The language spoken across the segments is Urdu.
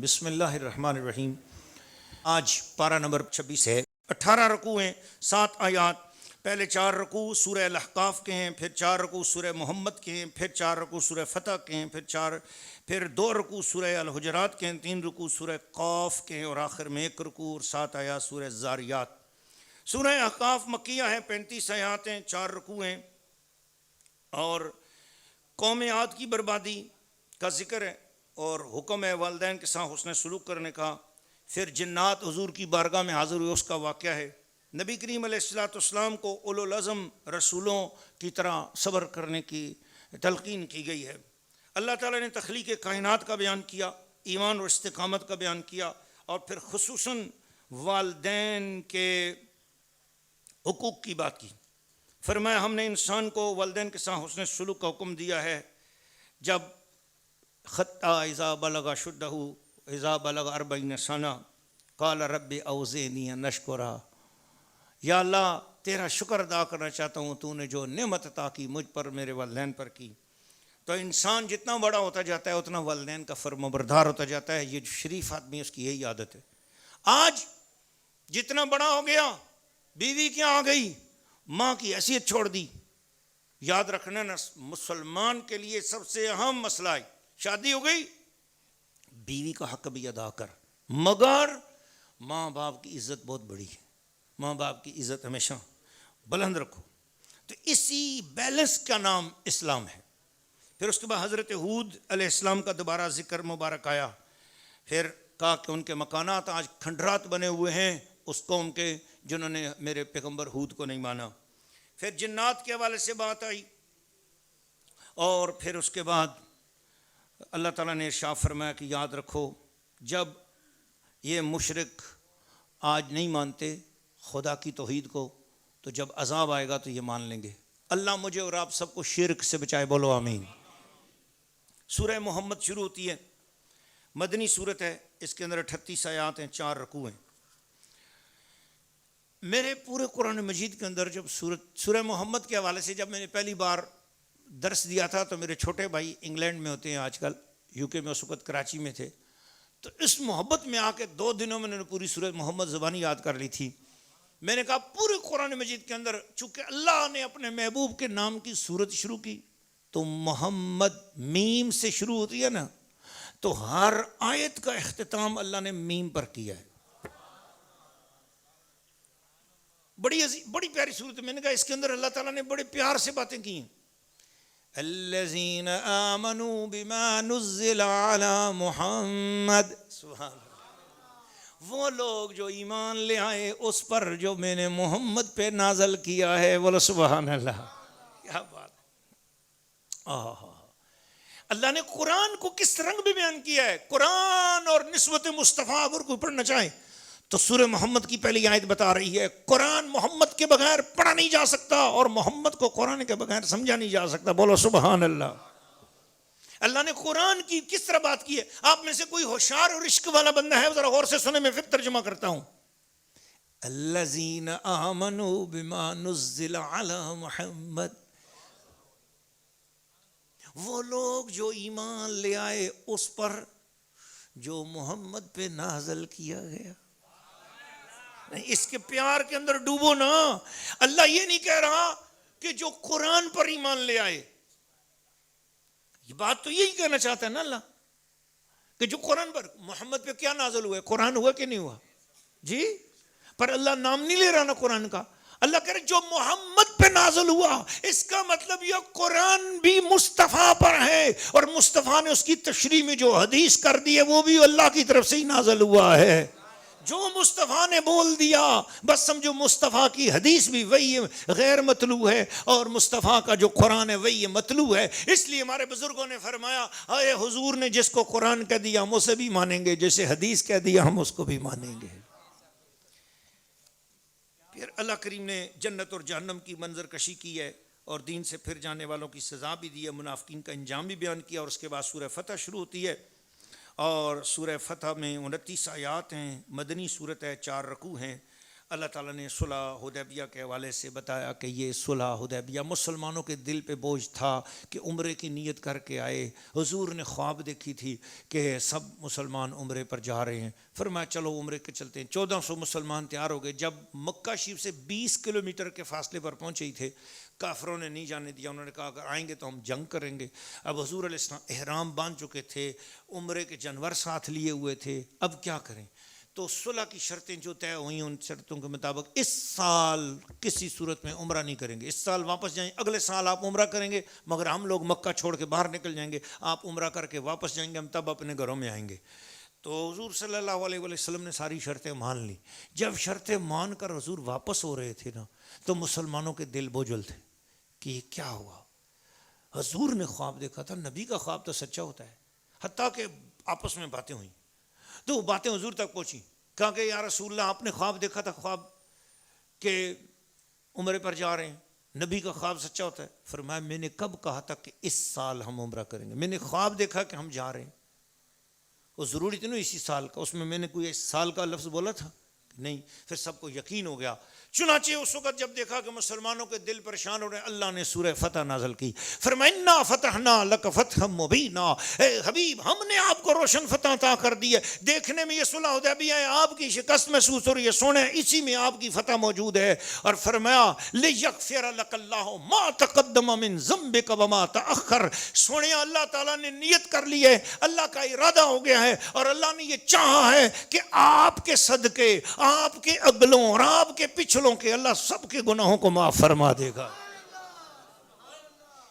الرجیم بسم اللہ الرحمن الرحیم۔ آج پارہ نمبر 26 ہے، 18 رکوع ہیں، 7 آیات۔ پہلے 4 رکوع سورہ الاحقاف کے ہیں، پھر 4 رکوع سورہ محمد کے ہیں، پھر 4 رکوع سورہ فتح کے ہیں، پھر 2 رکوع سورہ الحجرات کے ہیں، 3 رکوع سورہ قاف کے ہیں، اور آخر میں 1 رکوع اور 7 آیات سورہ الذاریات۔ سورہ احقاف مکیہ ہے، 35 آیات ہیں، 4 رکوع ہیں، اور قوم عاد کی بربادی کا ذکر ہے اور حکم ہے والدین کے ساتھ حسن سلوک کرنے کا۔ پھر جنات حضور کی بارگاہ میں حاضر ہوئے، اس کا واقعہ ہے۔ نبی کریم علیہ السلام کو اولو العزم رسولوں کی طرح صبر کرنے کی تلقین کی گئی ہے۔ اللہ تعالیٰ نے تخلیق کائنات کا بیان کیا، ایمان اور استقامت کا بیان کیا، اور پھر خصوصاً والدین کے حقوق کی بات کی۔ فرمایا ہم نے انسان کو والدین کے ساتھ حسن سلوک کا حکم دیا ہے۔ جب خطا اذا بلغ شدہ اذا بلغ 40 سنہ قال رب اوزعنی ان اشکر، یا اللہ تیرا شکر ادا کرنا چاہتا ہوں، تو نے جو نعمت عطا کی مجھ پر، میرے والدین پر کی۔ تو انسان جتنا بڑا ہوتا جاتا ہے اتنا والدین کا فرمانبردار ہوتا جاتا ہے۔ یہ شریف آدمی، اس کی یہی عادت ہے۔ آج جتنا بڑا ہو گیا، بیوی کیا آ گئی، ماں کی حیثیت چھوڑ دی۔ یاد رکھنا نا، مسلمان کے لیے سب سے اہم مسئلہ ہے، شادی ہو گئی، بیوی کا حق بھی ادا کر، مگر ماں باپ کی عزت بہت بڑی ہے، ماں باپ کی عزت ہمیشہ بلند رکھو۔ تو اسی بیلنس کا نام اسلام ہے۔ پھر اس کے بعد حضرت ہود علیہ السلام کا دوبارہ ذکر مبارک آیا۔ پھر کہا کہ ان کے مکانات آج کھنڈرات بنے ہوئے ہیں اس قوم کے جنہوں نے میرے پیغمبر ہود کو نہیں مانا۔ پھر جنات کے حوالے سے بات آئی، اور پھر اس کے بعد اللہ تعالیٰ نے ارشاد فرمایا کہ یاد رکھو، جب یہ مشرک آج نہیں مانتے خدا کی توحید کو، تو جب عذاب آئے گا تو یہ مان لیں گے۔ اللہ مجھے اور آپ سب کو شرک سے بچائے، بولو آمین۔ سورہ محمد شروع ہوتی ہے، مدنی صورت ہے، اس کے اندر 38 آیات ہیں، 4 رکوع ہیں۔ میرے پورے قرآن مجید کے اندر جب سورہ محمد کے حوالے سے جب میں نے پہلی بار درس دیا تھا، تو میرے چھوٹے بھائی انگلینڈ میں ہوتے ہیں آج کل، یو کے میں اس وقت کراچی میں تھے، تو اس محبت میں آ کے 2 دنوں میں نے پوری سورہ محمد زبانی یاد کر لی تھی۔ میں نے کہا پورے قرآن مجید کے اندر چونکہ اللہ نے اپنے محبوب کے نام کی سورت شروع کی تو محمد میم سے شروع ہوتی ہے نا، تو ہر آیت کا اختتام اللہ نے میم پر کیا ہے۔ بڑی پیاری صورت ہے۔ میں نے کہا اس کے اندر اللہ تعالیٰ نے بڑے پیار سے باتیں کی ہیں۔ الذین آمنوا بما نزل علی محمد، سبحان اللہ، وہ لوگ جو ایمان لے آئے اس پر جو میں نے محمد پہ نازل کیا ہے، بولو سبحان اللہ۔ کیا بات ہے! اللہ نے قرآن کو کس رنگ میں بیان کیا ہے۔ قرآن اور نسبت مصطفیٰ اگر کوئی پڑھنا چاہے تو سورہ محمد کی پہلی آیت بتا رہی ہے، قرآن محمد کے بغیر پڑھا نہیں جا سکتا، اور محمد کو قرآن کے بغیر سمجھا نہیں جا سکتا، بولو سبحان اللہ۔ اللہ نے قرآن کی کس طرح بات کی ہے۔ آپ میں سے کوئی ہوشیار اور عشق والا بندہ ہے، ذرا غور سے سنے، میں پھر ترجمہ کرتا ہوں۔ الذین آمنوا بما نزل علی محمد، وہ لوگ جو ایمان لے آئے اس پر جو محمد پہ نازل کیا گیا۔ اس کے پیار کے اندر ڈوبو نا۔ اللہ یہ نہیں کہہ رہا کہ جو قرآن پر ایمان لے آئے، یہ بات تو یہی کہنا چاہتا ہے نا اللہ، کہ جو قرآن پر، محمد پہ کیا نازل ہوا ہے، قرآن ہوا کہ نہیں ہوا جی؟ پر اللہ نام نہیں لے رہا نا قرآن کا۔ اللہ کہہ رہے جو محمد پہ نازل ہوا، اس کا مطلب یہ قرآن بھی مصطفیٰ پر ہے، اور مصطفیٰ نے اس کی تشریح میں جو حدیث کر دی ہے وہ بھی اللہ کی طرف سے ہی نازل ہوا ہے۔ جو مصطفیٰ نے بول دیا بس سمجھو مصطفیٰ کی حدیث بھی وہی غیر مطلوع ہے، اور مصطفیٰ کا جو قرآن ہے وہی مطلوع ہے۔ اس لیے ہمارے بزرگوں نے فرمایا، اے حضور نے جس کو قرآن کہہ دیا ہم اسے بھی مانیں گے، جسے حدیث کہہ دیا ہم اس کو بھی مانیں گے۔ پھر اللہ کریم نے جنت اور جہنم کی منظر کشی کی ہے، اور دین سے پھر جانے والوں کی سزا بھی دی ہے، منافقین کا انجام بھی بیان کیا، اور اس کے بعد سورہ فتح شروع ہوتی ہے، اور سورہ فتح میں 29 آیات ہیں، مدنی صورت ہے، 4 رکوع ہیں۔ اللہ تعالیٰ نے صلح حدیبیہ کے حوالے سے بتایا کہ یہ صلح حدیبیہ مسلمانوں کے دل پہ بوجھ تھا کہ عمرے کی نیت کر کے آئے. حضور نے خواب دیکھی تھی کہ سب مسلمان عمرے پر جا رہے ہیں. فرمایا چلو عمرے کے چلتے ہیں. 1400 مسلمان تیار ہو گئے. جب مکہ شریف سے 20 کلومیٹر کے فاصلے پر پہنچے ہی تھے, کافروں نے نہیں جانے دیا. انہوں نے کہا اگر آئیں گے تو ہم جنگ کریں گے. اب حضور علیہ السلام احرام باندھ چکے تھے, عمرے کے جانور ساتھ لیے ہوئے تھے, اب کیا کریں؟ تو صلح کی شرطیں جو طے ہوئی ان شرطوں کے مطابق اس سال کسی صورت میں عمرہ نہیں کریں گے. اس سال واپس جائیں, اگلے سال آپ عمرہ کریں گے, مگر ہم لوگ مکہ چھوڑ کے باہر نکل جائیں گے, آپ عمرہ کر کے واپس جائیں گے, ہم تب اپنے گھروں میں آئیں گے. تو حضور صلی اللہ علیہ وسلم نے ساری شرطیں مان لی. جب شرطیں مان کر حضور واپس ہو رہے تھے نا, تو مسلمانوں کے دل بوجھل تھے کہ یہ کیا ہوا. حضور نے خواب دیکھا تھا, نبی کا خواب تو سچا ہوتا ہے. حتیٰ کہ آپس میں باتیں ہوئیں تو وہ باتیں حضور تک پہنچی. کہا کہ یا رسول اللہ آپ نے خواب دیکھا تھا, خواب کہ عمرے پر جا رہے ہیں, نبی کا خواب سچا ہوتا ہے. فرمایا میں نے کب کہا تھا کہ اس سال ہم عمرہ کریں گے؟ میں نے خواب دیکھا کہ ہم جا رہے ہیں. وہ ضروری تھی نا اسی سال کا, اس میں نے کوئی اس سال کا لفظ بولا تھا نہیں. پھر سب کو یقین ہو گیا. چنانچہ اس وقت جب دیکھا کہ مسلمانوں کے دل پریشان ہو رہے ہیں, اللہ نے سورہ فتح نازل کی. فرمایا انا فتحنا لک فتحا مبینا, اے حبیب ہم نے آپ کو روشن فتح عطا کر دی ہے. دیکھنے میں یہ صلح حدیبیہ ہے, آپ کی شکست محسوس ہو رہی ہے, سونے اسی میں آپ کی فتح موجود ہے. اور فرمایا لیغفر لک اللہ ما تقدم من ذنبک وما تأخر, سونے اللہ تعالیٰ نے نیت کر لی ہے, اللہ کا ارادہ ہو گیا ہے, اور اللہ نے یہ چاہا ہے کہ آپ کے صدقے, آپ کے اگلوں اور آپ کے پچھلوں کے اللہ سب کے گناہوں کو معاف فرما دے گا.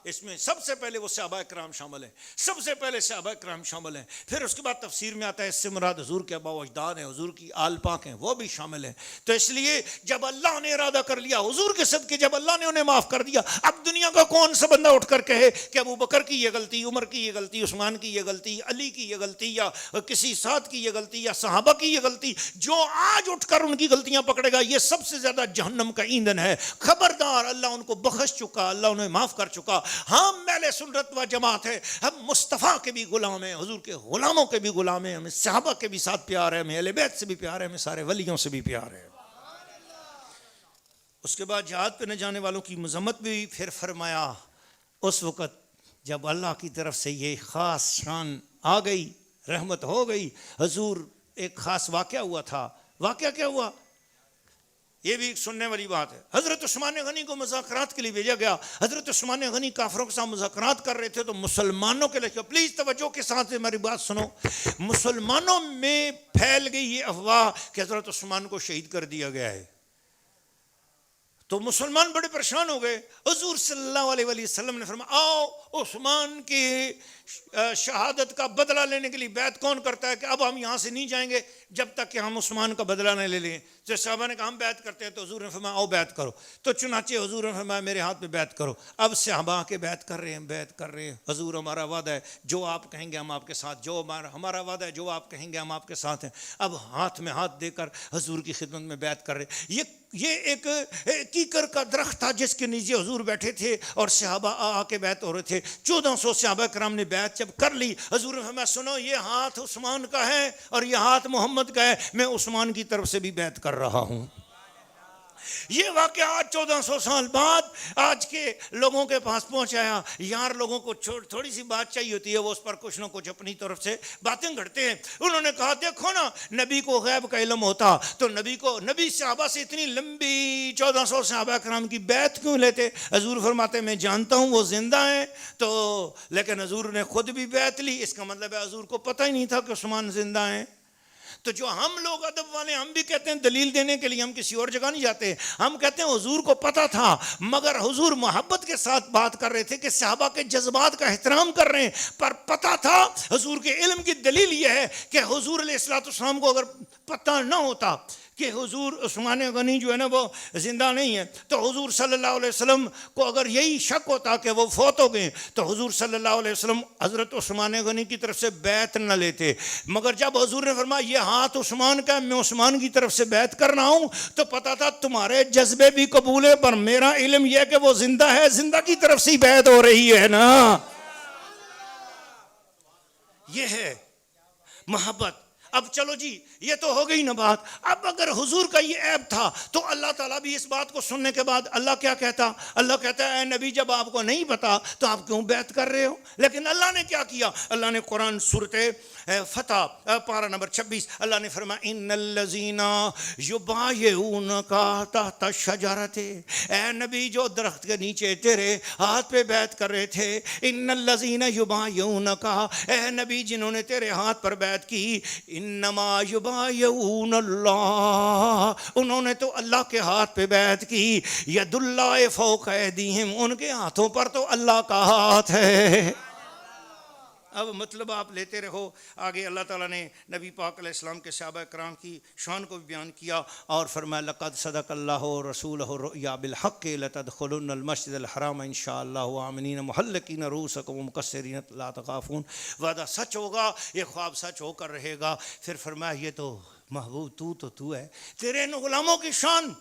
اس میں سب سے پہلے وہ صحابہ کرام شامل ہیں, سب سے پہلے صحابہ کرام شامل ہیں. پھر اس کے بعد تفسیر میں آتا ہے اس سے مراد حضور کے آباء و اجداد ہیں, حضور کی آل پاک ہیں, وہ بھی شامل ہیں. تو اس لیے جب اللہ نے ارادہ کر لیا, حضور کے صدقے جب اللہ نے انہیں معاف کر دیا, اب دنیا کا کون سا بندہ اٹھ کر کہے کہ ابو بکر کی یہ غلطی, عمر کی یہ غلطی, عثمان کی یہ غلطی, علی کی یہ غلطی, یا کسی ساتھ کی یہ غلطی, یا صحابہ کی یہ غلطی. جو آج اٹھ کر ان کی غلطیاں پکڑے گا, یہ سب سے زیادہ جہنم کا ایندھن ہے. خبردار, اللہ ان کو بخش چکا, اللہ انہیں معاف کر چکا. ہم میل سنت و جماعت ہے, ہم مصطفیٰ کے بھی غلام ہیں, حضور کے غلاموں کے بھی غلام ہیں, ہمیں صحابہ کے بھی ساتھ پیار ہے, ہمیں اہل بیت سے بھی پیار ہے, ہمیں سارے ولیوں سے بھی پیار ہے. اس کے بعد جہاد پہ نہ جانے والوں کی مذمت بھی پھر فرمایا. اس وقت جب اللہ کی طرف سے یہ خاص شان آ گئی, رحمت ہو گئی, حضور ایک خاص واقعہ ہوا تھا. واقعہ کیا ہوا؟ یہ بھی ایک سننے والی بات ہے. حضرت عثمان غنی کو مذاکرات کے لیے بھیجا گیا. حضرت عثمان غنی کافروں کے ساتھ مذاکرات کر رہے تھے, تو مسلمانوں کے لیے, پلیز توجہ کے ساتھ ہماری بات سنو, مسلمانوں میں پھیل گئی یہ افواہ کہ حضرت عثمان کو شہید کر دیا گیا ہے. تو مسلمان بڑے پریشان ہو گئے. حضور صلی اللہ علیہ وسلم نے فرمایا آؤ عثمان کی شہادت کا بدلہ لینے کے لیے بیعت کون کرتا ہے کہ اب ہم یہاں سے نہیں جائیں گے جب تک کہ ہم عثمان کا بدلہ نہ لے لیں. تو صحابہ نے کہا ہم بیعت کرتے ہیں. تو حضور نے فرمایا آؤ بیعت کرو. تو چنانچہ حضور نے فرمایا میرے ہاتھ میں بیعت کرو. اب صحابہ کے بیعت کر رہے ہیں, بیعت کر رہے ہیں. حضور ہمارا وعدہ ہے جو آپ کہیں گے ہم آپ کے ساتھ, جو ہمارا وعدہ ہے جو آپ کہیں گے ہم آپ کے ساتھ ہیں. اب ہاتھ میں ہاتھ دے کر حضور کی خدمت میں بیعت کر رہے. یہ ایک کیکر کا درخت تھا جس کے نیچے حضور بیٹھے تھے اور صحابہ آ کے بیعت ہو رہے تھے. 1400 صحابہ کرام نے بیعت جب کر لی, حضور نے فرمایا سنو یہ ہاتھ عثمان کا ہے اور یہ ہاتھ محمد کا ہے, میں عثمان کی طرف سے بھی بیعت کر رہا ہوں. یہ واقعہ آج 1400 سال بعد آج کے لوگوں کے پاس پہنچایا. یار لوگوں کو تھوڑی سی بات چاہیے ہوتی ہے, وہ اس پر کچھ نہ کچھ اپنی طرف سے باتیں گھڑتے ہیں. انہوں نے کہا دیکھو نا, نبی کو غیب کا علم ہوتا تو نبی صحابہ سے اتنی لمبی 1400 صحابہ کرام کی بیعت کیوں لیتے؟ حضور فرماتے میں جانتا ہوں وہ زندہ ہیں, تو لیکن حضور نے خود بھی بیعت لی. اس کا مطلب ہے حضور کو پتہ ہی نہیں تھا کہ عثمان زندہ ہیں. تو جو ہم لوگ ادب والے, ہم بھی کہتے ہیں دلیل دینے کے لیے ہم کسی اور جگہ نہیں جاتے, ہم کہتے ہیں حضور کو پتہ تھا مگر حضور محبت کے ساتھ بات کر رہے تھے کہ صحابہ کے جذبات کا احترام کر رہے ہیں, پر پتہ تھا. حضور کے علم کی دلیل یہ ہے کہ حضور علیہ الصلوۃ والسلام کو اگر پتہ نہ ہوتا کہ حضور عثمان غنی جو ہے نا وہ زندہ نہیں ہے, تو حضور صلی اللہ علیہ وسلم کو اگر یہی شک ہوتا کہ وہ فوت ہو گئے تو حضور صلی اللہ علیہ وسلم حضرت عثمان غنی کی طرف سے بیعت نہ لیتے. مگر جب حضور نے فرمایا یہ ہاتھ عثمان کا ہے, میں عثمان کی طرف سے بیعت کر رہا ہوں, تو پتا تھا تمہارے جذبے بھی قبول ہے, پر میرا علم یہ ہے کہ وہ زندہ ہے, زندہ کی طرف سے بیعت ہو رہی ہے نا. یہ ہے محبت. اب چلو جی یہ تو ہو گئی نا بات. اب اگر حضور کا یہ عیب تھا تو اللہ تعالیٰ بھی اس بات کو سننے کے بعد اللہ کیا کہتا؟ اللہ کہتا ہے اے نبی جب آپ کو نہیں پتا تو آپ کیوں بیعت کر رہے ہو؟ لیکن اللہ نے کیا کیا؟ اللہ نے قرآن سورۃ فتح پارہ نمبر 26 اللہ نے فرمایا ان الذین یبایعونک تحت الشجرۃ، اے نبی جو درخت کے نیچے تیرے ہاتھ پہ بیعت کر رہے تھے، ان الذین یبایعونک، اے نبی جنہوں نے تیرے ہاتھ پر بیعت کی، انما یبایعون اللہ، انہوں نے تو اللہ کے ہاتھ پہ بیعت کی. ید اللہ فوق ایدیہم، ان کے ہاتھوں پر تو اللہ کا ہاتھ ہے. اب مطلب آپ لیتے رہو. آگے اللہ تعالیٰ نے نبی پاک علیہ السلام کے صحابہ کرام کی شان کو بھی بیان کیا اور فرمایا لقد صدق اللہ رسولہ الرؤیا بالحق لتدخلن المسجد الحرام ان شاء اللہ آمنین محلقین رؤوسکم ومقصرین لا تخافون. وعدہ سچ ہوگا، یہ خواب سچ ہو کر رہے گا. پھر فرمایا یہ تو محبوب تو ہے، تیرے ان غلاموں کی شان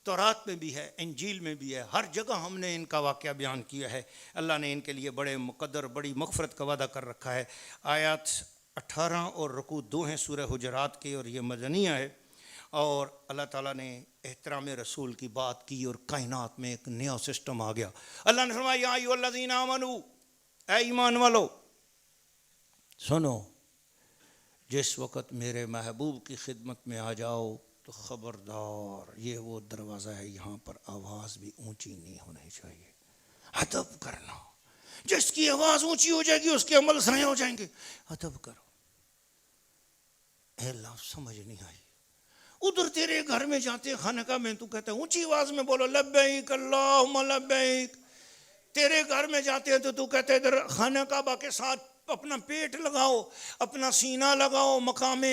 تورات میں بھی ہے، انجیل میں بھی ہے، ہر جگہ ہم نے ان کا واقعہ بیان کیا ہے. اللہ نے ان کے لیے بڑے مقدر بڑی مغفرت کا وعدہ کر رکھا ہے. آیات 18 اور رکوع 2 ہیں سورہ حجرات کے اور یہ مدنیہ ہے. اور اللہ تعالیٰ نے احترام رسول کی بات کی اور کائنات میں ایک نیا سسٹم آ گیا. اللہ نے فرمایا یا ایھا الذین آمنوا، اے ایمان والو سنو، جس وقت میرے محبوب کی خدمت میں آ جاؤ تو خبردار یہ وہ دروازہ ہے، یہاں پر آواز بھی اونچی نہیں ہونی چاہیے. ادب کرنا، جس کی آواز اونچی ہو جائے گی اس کے عمل ضائع ہو جائیں گے. ادب کرو. اے اللہ سمجھ نہیں آئی. ادھر تیرے گھر میں جاتے خانقاہ میں تو کہتا ہے اونچی آواز میں بولو لبیک اللہم لبیک. تیرے گھر میں جاتے ہیں تو کہتے ہیں ادھر خانہ کعبہ کے ساتھ اپنا پیٹ لگاؤ، اپنا سینہ لگاؤ، مقام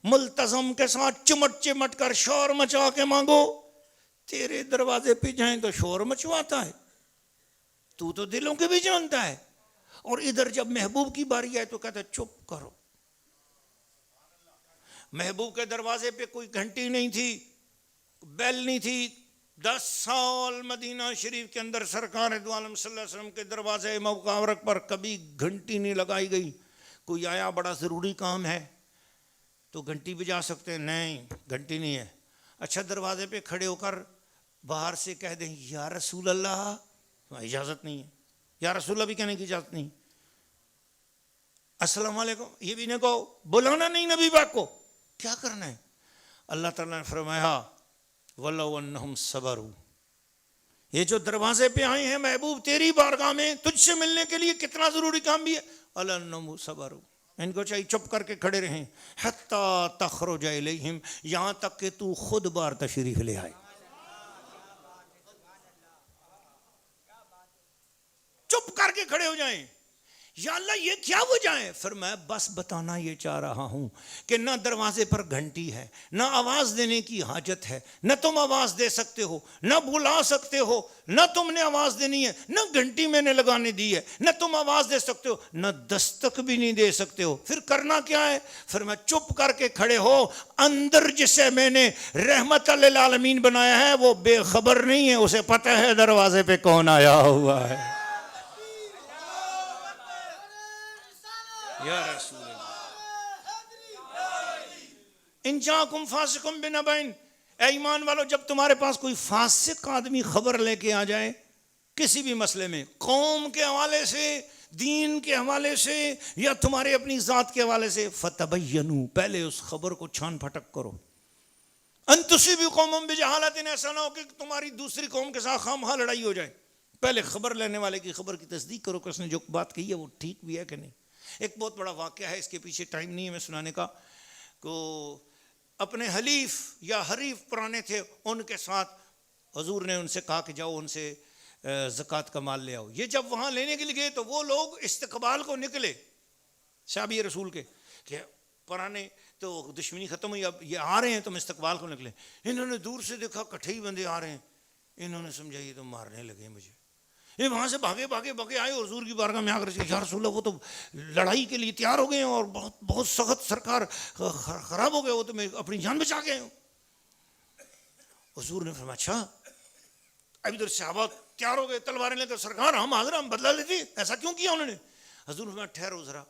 ملتزم کے ساتھ چمٹ چمٹ کر شور مچا کے مانگو. تیرے دروازے پہ جائیں تو شور مچواتا ہے، تو دلوں کے بھی جانتا ہے. اور ادھر جب محبوب کی باری آئے تو کہتا ہے چپ کرو. محبوب کے دروازے پہ کوئی گھنٹی نہیں تھی، بیل نہیں تھی. 10 سال مدینہ شریف کے اندر سرکار دو عالم صلی اللہ علیہ وسلم کے دروازے مبارک پر کبھی گھنٹی نہیں لگائی گئی. کوئی آیا بڑا ضروری کام ہے تو گھنٹی بجا سکتے ہیں، نہیں گھنٹی نہیں ہے. اچھا دروازے پہ کھڑے ہو کر باہر سے کہہ دیں یا رسول اللہ، اجازت نہیں ہے. یا رسول اللہ بھی کہنے کی اجازت نہیں. السلام علیکم یہ بھی نہیں کہو، بلانا نہیں نبی پاک کو. کیا کرنا ہے؟ اللہ تعالیٰ نے فرمایا وَلَوْ أَنَّهُمْ صَبَرُوا، یہ جو دروازے پہ آئے ہیں محبوب تیری بارگاہ میں تجھ سے ملنے کے لیے کتنا ضروری کام بھی ہے، وَلَوْ أَنَّهُمْ صَبَرُوا، ان کو چاہیے چپ کر کے کھڑے رہیں حَتَّى تَخْرُجَ إِلَيْهِمْ، یہاں تک کہ تو خود بار تشریف لے آئے. چپ کر کے کھڑے ہو جائیں. یا اللہ یہ کیا وجہ ہے؟ فرمایا بس بتانا یہ چاہ رہا ہوں کہ نہ دروازے پر گھنٹی ہے، نہ آواز دینے کی حاجت ہے، نہ تم آواز دے سکتے ہو، نہ بلا سکتے ہو، نہ تم نے آواز دینی ہے، نہ گھنٹی میں نے لگانے دی ہے، نہ تم آواز دے سکتے ہو، نہ دستک بھی نہیں دے سکتے ہو. پھر کرنا کیا ہے؟ فرمایا چپ کر کے کھڑے ہو. اندر جسے میں نے رحمت للعالمین بنایا ہے وہ بے خبر نہیں ہے، اسے پتہ ہے دروازے پہ کون آیا ہوا ہے. یا رسول اللہ ان جاءکم فاسق بنبأ، اے ایمان والو جب تمہارے پاس کوئی فاسق آدمی خبر لے کے آ جائے کسی بھی مسئلے میں، قوم کے حوالے سے، دین کے حوالے سے یا تمہارے اپنی ذات کے حوالے سے، فتبینوا، پہلے اس خبر کو چھان پھٹک کرو. ان تصیبوا قوما بجہالۃ، ایسا نہ ہو کہ تمہاری دوسری قوم کے ساتھ خواہ لڑائی ہو جائے. پہلے خبر لینے والے کی خبر کی تصدیق کرو کہ اس نے جو بات کہی ہے وہ ٹھیک بھی ہے کہ نہیں. ایک بہت بڑا واقعہ ہے، اس کے پیچھے ٹائم نہیں ہے میں سنانے کا. کو اپنے حلیف یا حریف پرانے تھے ان کے ساتھ حضور نے ان سے کہا کہ جاؤ ان سے زکوٰۃ کا مال لے آؤ. یہ جب وہاں لینے کے لیے گئے تو وہ لوگ استقبال کو نکلے صحابی رسول کے کہ پرانے تو دشمنی ختم ہوئی، اب یہ آ رہے ہیں تم استقبال کو نکلے. انہوں نے دور سے دیکھا کٹھے ہی بندے آ رہے ہیں، انہوں نے سمجھا یہ تو مارنے لگے مجھے. یہ وہاں سے بھاگے آئے حضور کی بارگاہ میں آ کر یا رسول اللہ وہ تو لڑائی کے لیے تیار ہو گئے ہیں اور بہت سخت سرکار خراب ہو گئے، وہ تو میں اپنی جان بچا کے آئے ہوں. حضور نے فرمایا اچھا. اب ادھر صحابہ تیار ہو گئے تلواریں لے کر، سرکار ہم حاضر، ہم بدلہ لیتے. ایسا کیوں کیا انہوں نے؟ حضور نے فرمایا ٹھہرو ذرا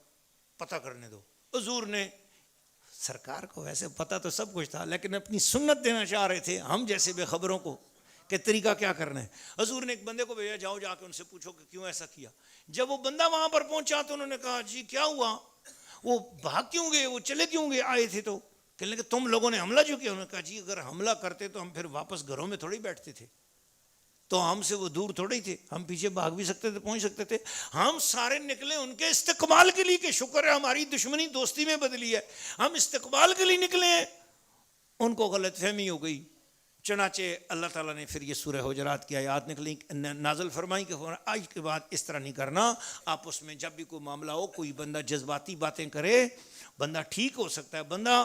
پتہ کرنے دو. حضور نے سرکار کو ویسے پتہ تو سب کچھ تھا، لیکن اپنی سنت دینا چاہ رہے تھے ہم جیسے بے خبروں کو کہ طریقہ کیا کرنا ہے۔ حضور نے ایک بندے کو بھیجا، جاؤ جا کے ان سے پوچھو کہ کیوں ایسا کیا۔ جب وہ بندہ وہاں پر پہنچا تو انہوں نے کہا جی کیا ہوا، وہ بھاگ کیوں گئے، وہ چلے کیوں گئے، آئے تھے تو کہنے لگے تم لوگوں نے حملہ جو کیا۔ انہوں نے کہا جی اگر حملہ کرتے تو ہم پھر واپس گھروں میں تھوڑی بیٹھتے تھے، تو ہم سے وہ دور تھوڑے ہی تھے، ہم پیچھے بھاگ بھی سکتے تھے، پہنچ سکتے تھے۔ ہم سارے نکلے ان کے استقبال کے لیے کہ شکر ہے ہماری دشمنی دوستی میں بدلی ہے، ہم استقبال کے لیے نکلے ہیں۔ ان کو غلط فہمی ہو گئی، چنانچہ اللہ تعالیٰ نے پھر یہ سورہ حجرات کی آیات نکلی نازل فرمائی کہ آج کے بعد اس طرح نہیں کرنا، آپس میں جب بھی کوئی معاملہ ہو، کوئی بندہ جذباتی باتیں کرے، بندہ ٹھیک ہو سکتا ہے، بندہ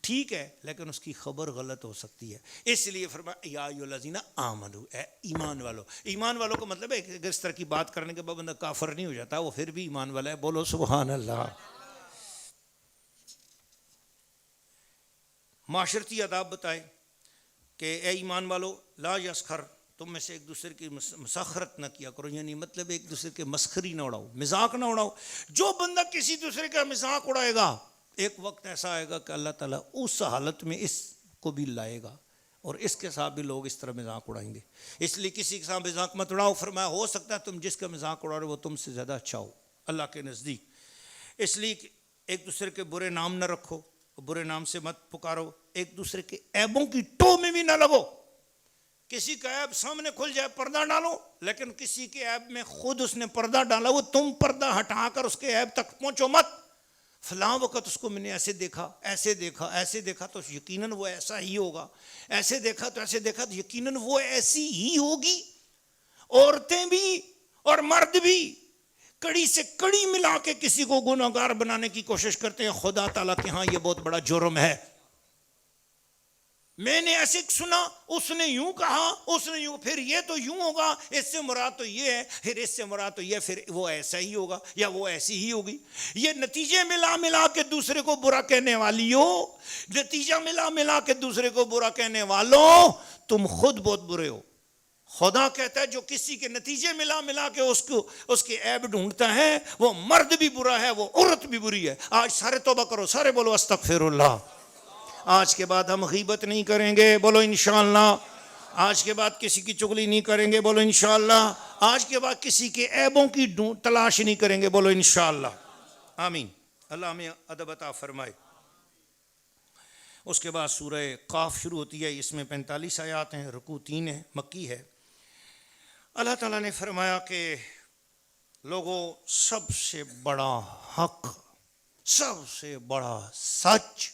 ٹھیک ہے لیکن اس کی خبر غلط ہو سکتی ہے، اس لیے فرمایا یا ایھا الذین آمنوا، اے ایمان والو۔ ایمان والوں کا مطلب ہے کہ اگر اس طرح کی بات کرنے کے بعد بندہ کافر نہیں ہو جاتا، وہ پھر بھی ایمان والا ہے، بولو سبحان اللہ۔ معاشرتی آداب بتائے کہ اے ایمان والو لا یسخر، تم میں سے ایک دوسرے کی مسخرت نہ کیا کرو، یعنی مطلب ایک دوسرے کے مسخری نہ اڑاؤ، مذاق نہ اڑاؤ۔ جو بندہ کسی دوسرے کا مذاق اڑائے گا ایک وقت ایسا آئے گا کہ اللہ تعالیٰ اس حالت میں اس کو بھی لائے گا، اور اس کے ساتھ بھی لوگ اس طرح مذاق اڑائیں گے۔ اس لیے کسی کے ساتھ مذاق مت اڑاؤ، فرمایا ہو سکتا ہے تم جس کا مذاق اڑا رہے وہ تم سے زیادہ اچھا ہو اللہ کے نزدیک۔ اس لیے ایک دوسرے کے برے نام نہ رکھو، برے نام سے مت پکارو، ایک دوسرے کے عیبوں کی ٹو میں بھی نہ لگو۔ کسی کا عیب سامنے کھل جائے پردہ ڈالو، لیکن کسی کے عیب میں خود اس نے پردہ ڈالا وہ تم پردہ ہٹا کر اس کے عیب تک پہنچو مت۔ فلاں وقت اس کو میں نے ایسے دیکھا، ایسے دیکھا، ایسے دیکھا تو یقیناً وہ ایسا ہی ہوگا، ایسے دیکھا تو ایسے دیکھا تو یقیناً وہ ایسی ہی ہوگی۔ عورتیں بھی اور مرد بھی کڑی سے کڑی ملا کے کسی کو گناہگار بنانے کی کوشش کرتے ہیں، خدا تعالیٰ کے ہاں یہ بہت بڑا جرم ہے۔ میں نے ایسے سنا، اس نے یوں کہا، اس نے یوں، پھر یہ تو یوں ہوگا، اس سے مراد تو یہ ہے، پھر اس سے مراد تو یہ، پھر وہ ایسا ہی ہوگا یا وہ ایسی ہی ہوگی۔ یہ نتیجے ملا ملا کے دوسرے کو برا کہنے والی ہو، نتیجہ ملا ملا کے دوسرے کو برا کہنے والوں تم خود بہت برے ہو۔ خدا کہتا ہے جو کسی کے نتیجے ملا ملا کے اس کے عیب ڈھونڈتا ہے وہ مرد بھی برا ہے، وہ عورت بھی بری ہے۔ آج سارے توبہ کرو، سارے بولو استغفر اللہ۔ آج کے بعد ہم غیبت نہیں کریں گے، بولو انشاءاللہ۔ آج کے بعد کسی کی چغلی نہیں کریں گے، بولو انشاءاللہ۔ آج کے بعد کسی کے عیبوں کی تلاش نہیں کریں گے، بولو انشاءاللہ۔ آمین۔ اللہ ہمیں ادب عطا فرمائے۔ اس کے بعد سورہ قاف شروع ہوتی ہے، اس میں 45 آیات ہیں، رکوع 3 ہے، مکی ہے۔ اللہ تعالیٰ نے فرمایا کہ لوگوں سب سے بڑا حق، سب سے بڑا سچ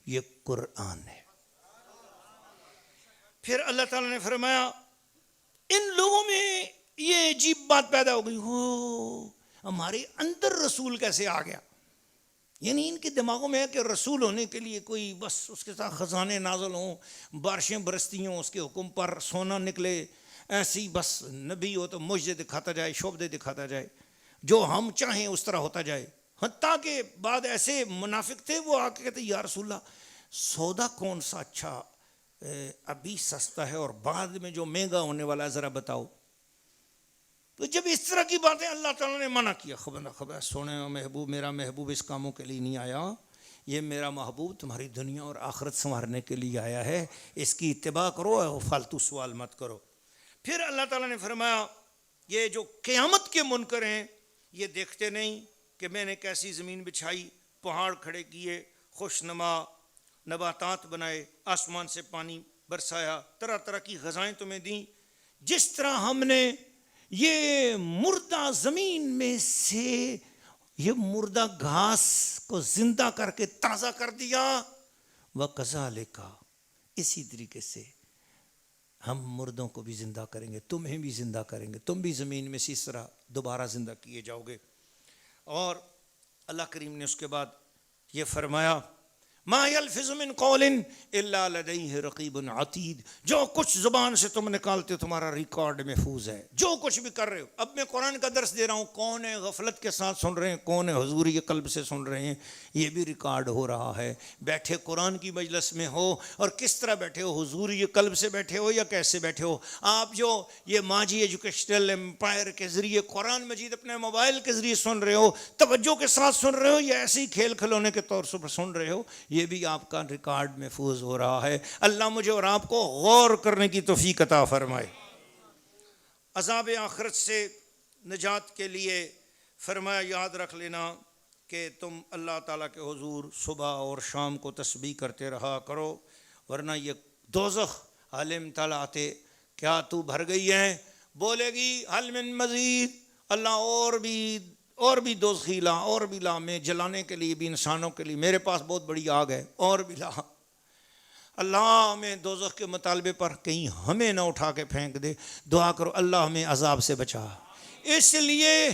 یہ قرآن ہے۔ پھر اللہ تعالیٰ نے فرمایا ان لوگوں میں یہ عجیب بات پیدا ہو گئی، ہو ہمارے اندر رسول کیسے آ گیا؟ یعنی ان کے دماغوں میں ہے کہ رسول ہونے کے لیے کوئی بس اس کے ساتھ خزانے نازل ہوں، بارشیں برستی ہوں اس کے حکم پر، سونا نکلے، ایسے ہی بس نبی ہو تو معجزے دکھاتا جائے، شعبدے دکھاتا جائے، جو ہم چاہیں اس طرح ہوتا جائے۔ حتیٰ کہ بعد ایسے منافق تھے وہ آ کے کہتے یا رسول اللہ سودا کون سا اچھا ابھی سستا ہے اور بعد میں جو مہنگا ہونے والا ہے ذرا بتاؤ۔ تو جب اس طرح کی باتیں اللہ تعالیٰ نے منع کیا، خبر سونے محبوب، میرا محبوب اس کاموں کے لیے نہیں آیا، یہ میرا محبوب تمہاری دنیا اور آخرت سنوارنے کے لیے آیا ہے، اس کی اتباع کرو اور فالتو سوال مت کرو۔ پھر اللہ تعالیٰ نے فرمایا یہ جو قیامت کے منکر ہیں یہ دیکھتے نہیں کہ میں نے کیسی زمین بچھائی، پہاڑ کھڑے کیے، خوش نما نباتات بنائے، آسمان سے پانی برسایا، طرح طرح کی غذائیں تمہیں دیں، جس طرح ہم نے یہ مردہ زمین میں سے یہ مردہ گھاس کو زندہ کر کے تازہ کر دیا، وَكَذَلِكَ اسی طریقے سے ہم مردوں کو بھی زندہ کریں گے، تمہیں بھی زندہ کریں گے، تم بھی زمین میں سے اس طرح دوبارہ زندہ کیے جاؤ گے۔ اور اللہ کریم نے اس کے بعد یہ فرمایا ما یلفظ من قول الا لدیہ رقیب عتید، جو کچھ زبان سے تم نکالتے ہو تمہارا ریکارڈ محفوظ ہے، جو کچھ بھی کر رہے ہو۔ اب میں قرآن کا درس دے رہا ہوں، کون ہے غفلت کے ساتھ سن رہے ہیں، کون ہے حضوری قلب سے سن رہے ہیں، یہ بھی ریکارڈ ہو رہا ہے۔ بیٹھے قرآن کی مجلس میں ہو اور کس طرح بیٹھے ہو، حضوری قلب سے بیٹھے ہو یا کیسے بیٹھے ہو۔ آپ جو یہ ماجی ایجوکیشنل امپائر کے ذریعے قرآن مجید اپنے موبائل کے ذریعے سن رہے ہو، توجہ کے ساتھ سن رہے ہو یا ایسے ہی کھیل کھلونے کے طور پر سن رہے ہو، یہ بھی آپ کا ریکارڈ محفوظ ہو رہا ہے۔ اللہ مجھے اور آپ کو غور کرنے کی توفیق عطا فرمائے۔ عذاب آخرت سے نجات کے لیے فرمایا یاد رکھ لینا کہ تم اللہ تعالیٰ کے حضور صبح اور شام کو تسبیح کرتے رہا کرو، ورنہ یہ دوزخ عالم تعالیٰ آتے، کیا تو بھر گئی ہے، بولے گی حل من مزید، اللہ اور بھی دوزخی لا، اور بھی لا، میں جلانے کے لیے بھی انسانوں کے لیے میرے پاس بہت بڑی آگ ہے، اور بھی لا۔ اللہ ہمیں دوزخ کے مطالبے پر کہیں ہمیں نہ اٹھا کے پھینک دے۔ دعا کرو اللہ ہمیں عذاب سے بچا۔ اس لیے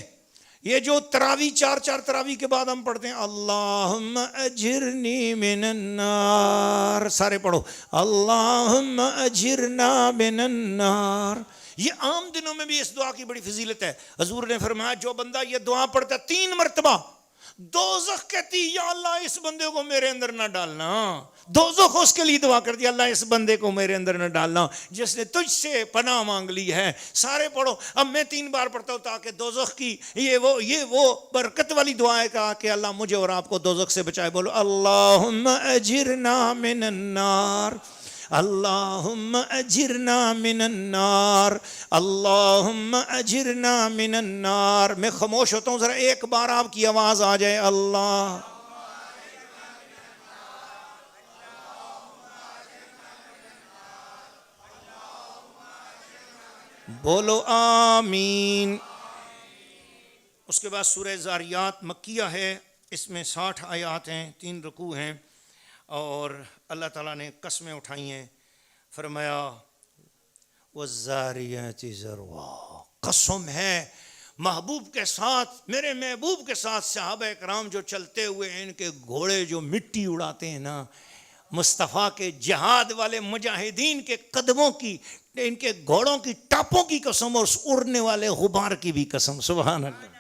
یہ جو تراویح چار تراویح کے بعد ہم پڑھتے ہیں اللہم اجرنی من النار، سارے پڑھو اللہم اجرنا من النار۔ یہ عام دنوں میں بھی اس دعا کی بڑی فضیلت ہے۔ حضور نے فرمایا جو بندہ یہ دعا پڑھتا 3 مرتبہ، دوزخ کہتی یا اللہ اس بندے کو میرے اندر نہ ڈالنا، دوزخ اس کے لیے دعا کرتی اللہ اس بندے کو میرے اندر نہ ڈالنا جس نے تجھ سے پناہ مانگ لی ہے۔ سارے پڑھو، اب میں 3 بار پڑھتا ہوں تاکہ دوزخ کی یہ وہ برکت والی دعا ہے کہا کہ اللہ مجھے اور آپ کو دوزخ سے بچائے۔ بولو اللہم اجرنا من النار، اللہم اجرنا من النار، اللہم اجرنا من النار۔ میں خاموش ہوتا ہوں، ذرا ایک بار آپ کی آواز آ جائے اللہ۔ بولو آمین۔ اس کے بعد سورہ زاریات مکیہ ہے، اس میں 60 آیات ہیں، 3 رکوع ہیں، اور اللہ تعالیٰ نے قسمیں اٹھائی ہیں۔ فرمایا والذاریات ذروا، قسم ہے محبوب کے ساتھ، میرے محبوب کے ساتھ صحابہ کرام جو چلتے ہوئے ان کے گھوڑے جو مٹی اڑاتے ہیں نا، مصطفیٰ کے جہاد والے مجاہدین کے قدموں کی، ان کے گھوڑوں کی ٹاپوں کی قسم اور اڑنے والے غبار کی بھی قسم، سبحان اللہ۔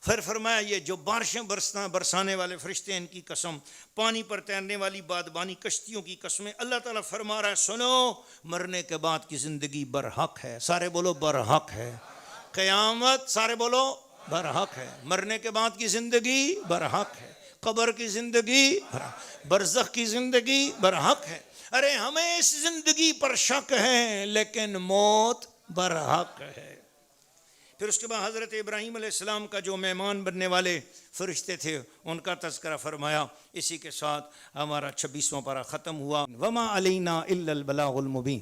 پھر فرمایا یہ جو بارشیں برسانے والے فرشتے ہیں ان کی قسم، پانی پر تیرنے والی بادبانی کشتیوں کی قسمیں۔ اللہ تعالیٰ فرما رہا ہے سنو، مرنے کے بعد کی زندگی برحق ہے، سارے بولو برحق ہے۔ قیامت، سارے بولو برحق ہے۔ مرنے کے بعد کی زندگی برحق ہے، قبر کی زندگی برحق، برزخ کی زندگی برحق ہے۔ ارے ہمیں اس زندگی پر شک ہے لیکن موت برحق ہے۔ پھر اس کے بعد حضرت ابراہیم علیہ السلام کا جو مہمان بننے والے فرشتے تھے ان کا تذکرہ فرمایا۔ اسی کے ساتھ ہمارا 26واں پارہ ختم ہوا۔ وما علینا الا البلاغ المبین۔